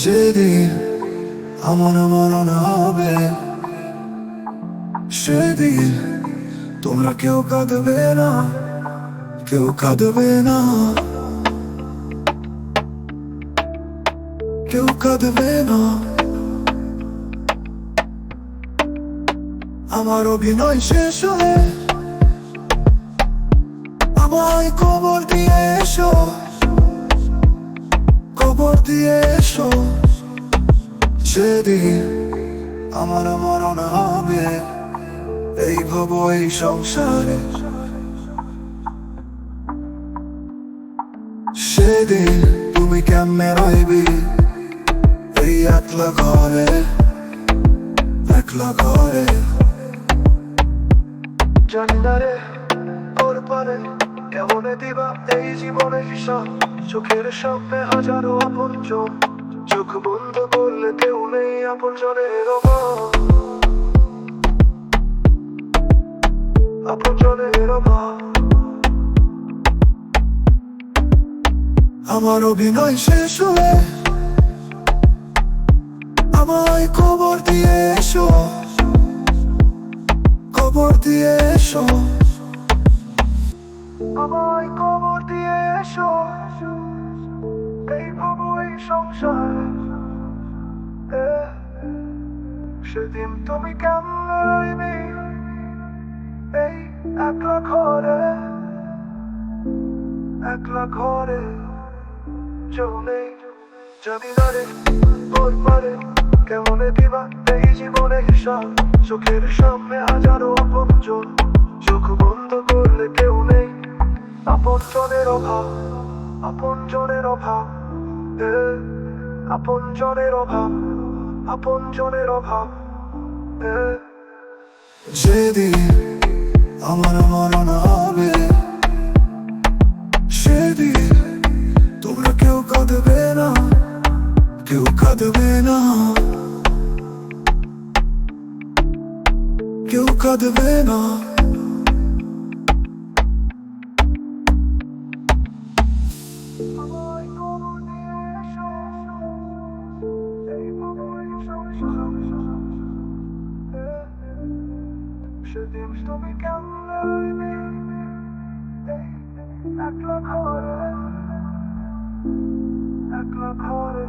যেদিন আমার মরণ হবে, সেদিন তোমরা কেউ কাঁদবে না, কেউ কাঁদবে না, কেউ কাঁদবে না। আমার অভিনয় শেষ হয়ে আমায় কবর দিয়ে এসো, কবর দিয়ে এসো। সেদিন আমার মরণ হবে, এই ভব এই সংসারে। সেদিন তুমি কেমনে রইবি এই একলা ঘরে, একলা ঘরে। জানি না রে ওর পারে কেমনে দিবা এই জীবনে হিসাব। চোখের সামনে হাজারো আপনজন, চোখ বন্ধ করলে কেউ নেই আপনজনের অভাব, আপনজনের অভাব। আমার অভিনয় শেষ হলে আমায় কবর দিয়ে এসো, কবর দিয়ে এসো, আমায় কবর দিয়ে এসো। এই ভব এই সংসার, সেদিন তুমি কেমনে রইবি এই একলা ঘরে, একলা ঘরে। কেউ নেই জানি না রে ওর পারে কেমনে দিবা এই জীবনে হিসাব। চোখের সামনে হাজারো আপনজন, চোখ বন্ধ করলে কেউ নেই আপনজনের অভাব, আপনজনের অভাব, আপনজনের অভাব, আপনজনের অভাব। যেদিন আমার মরণ হবে, সেদিন তোমরা কেউ কাঁদবে না, কেউ কাঁদবে না, কেউ কাঁদবে না। সেদিন তুমি কেমনে রইবি এই একলা ঘরে, একলা ঘরে।